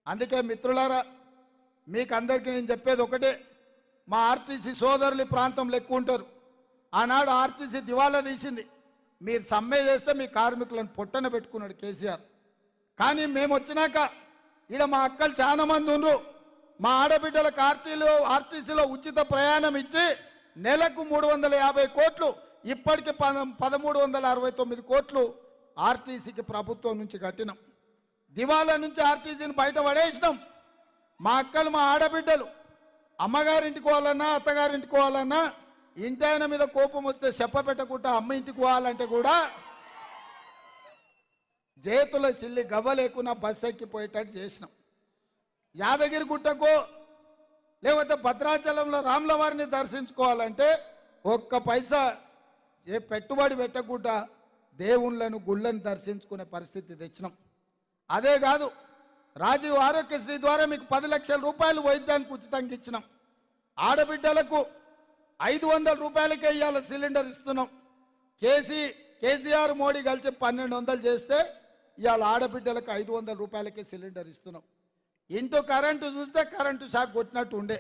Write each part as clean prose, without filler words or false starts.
అందుకే మిత్రులారా, మీకు అందరికీ నేను చెప్పేది ఒకటే, మా ఆర్టీసీ సోదరులు ప్రాంతంలో ఎక్కువ ఉంటారు. ఆనాడు ఆర్టీసీ దివాలా తీసింది. మీరు సమ్మె చేస్తే మీ కార్మికులను పొట్టన పెట్టుకున్నాడు కేసీఆర్. కానీ మేము వచ్చినాక ఇక్కడ మా అక్కలు చాలా మంది ఉన్నారు. మా ఆడబిడ్డలకు ఆర్టీసీలో ఉచిత ప్రయాణం ఇచ్చి నెలకు 350 కోట్లు, ఇప్పటికి 1369 కోట్లు ఆర్టీసీకి ప్రభుత్వం నుంచి కట్టినాం. దివాలా నుంచి ఆర్టీసీని బయట పడేసినాం. మా అక్కలు మా ఆడబిడ్డలు అమ్మగారింటికి పోవాలన్నా అత్తగారింటికి పోవాలన్నా ఇంటి ఆయన మీద కోపం వస్తే చెప్ప పెట్టకుండా అమ్మ ఇంటికి పోవాలంటే కూడా చేతుల సిల్లి గవ్వ లేకుండా బస్సు ఎక్కిపోయేటట్టు చేసినాం. యాదగిరి గుట్టకో లేకపోతే భద్రాచలంలో రాముల వారిని దర్శించుకోవాలంటే ఒక్క పైసా పెట్టుబడి పెట్టకుండా దేవుళ్ళను గుళ్ళను దర్శించుకునే పరిస్థితి తెచ్చినాం. అదే కాదు, రాజీవ్ ఆరోగ్యశ్రీ ద్వారా మీకు 10 లక్షల రూపాయలు వైద్యానికి ఉచితంగా ఇచ్చినాం. ఆడబిడ్డలకు 500 రూపాయలకే ఇవాళ సిలిండర్ ఇస్తున్నాం. కేసీఆర్ మోడీ కలిసి 1200 చేస్తే ఇవాళ ఆడబిడ్డలకు 500 రూపాయలకే సిలిండర్ ఇస్తున్నాం. ఇంటూ కరెంటు చూస్తే కరెంటు షాక్ కొట్టినట్టు ఉండే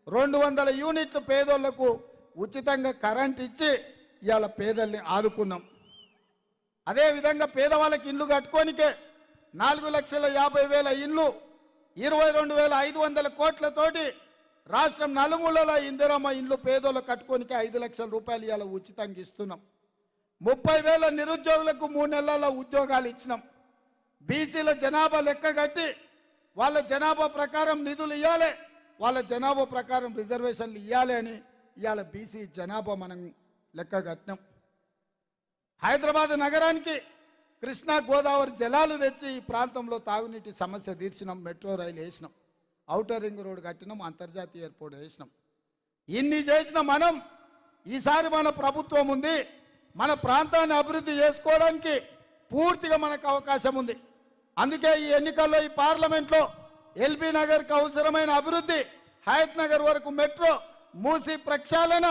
200 యూనిట్లు పేదోళ్లకు ఉచితంగా కరెంట్ ఇచ్చి ఇవాళ పేదల్ని ఆదుకున్నాం. అదేవిధంగా పేదవాళ్ళకి ఇండ్లు కట్టుకోనికే 4,50,000 ఇండ్లు 22,500 కోట్లతోటి రాష్ట్రం నలుమూలల ఇందిరమ్మ ఇండ్లు పేదోళ్ళు కట్టుకోనికే 5 లక్షల రూపాయలు ఇవాళ ఉచితంగా ఇస్తున్నాం. 30,000 నిరుద్యోగులకు 3 నెలల ఉద్యోగాలు ఇచ్చినాం. బీసీల జనాభా లెక్క కట్టి వాళ్ళ జనాభా ప్రకారం నిధులు ఇవ్వాలి, వాళ్ళ జనాభా ప్రకారం రిజర్వేషన్లు ఇవ్వాలి అని ఇవాళ బీసీ జనాభా మనం లెక్క కట్టినాం. హైదరాబాద్ నగరానికి కృష్ణా గోదావరి జలాలు తెచ్చి ఈ ప్రాంతంలో తాగునీటి సమస్య తీర్చినాం. మెట్రో రైలు వేసినాం, ఔటర్ రింగ్ రోడ్ కట్టినాం, అంతర్జాతీయ ఎయిర్పోర్ట్ వేసినాం. ఇన్ని చేసిన మనం ఈసారి మన ప్రభుత్వం ఉంది, మన ప్రాంతాన్ని అభివృద్ధి చేసుకోవడానికి పూర్తిగా మనకు అవకాశం ఉంది. అందుకే ఈ ఎన్నికల్లో ఈ పార్లమెంట్లో ఎల్బీ నగర్కి అవసరమైన అభివృద్ధి, హయత్ నగర్ వరకు మెట్రో, మూసి ప్రక్షాళన,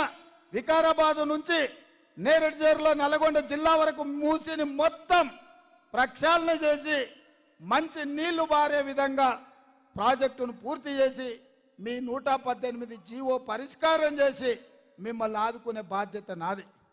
వికారాబాద్ నుంచి నేరేడ్చేర్ల నల్గొండ జిల్లా వరకు మూసిని మొత్తం ప్రక్షాళన చేసి మంచి నీళ్లు బారే విధంగా ప్రాజెక్టును పూర్తి చేసి మీ 118 జీవో పరిష్కారం చేసి మిమ్మల్ని ఆదుకునే బాధ్యత నాది.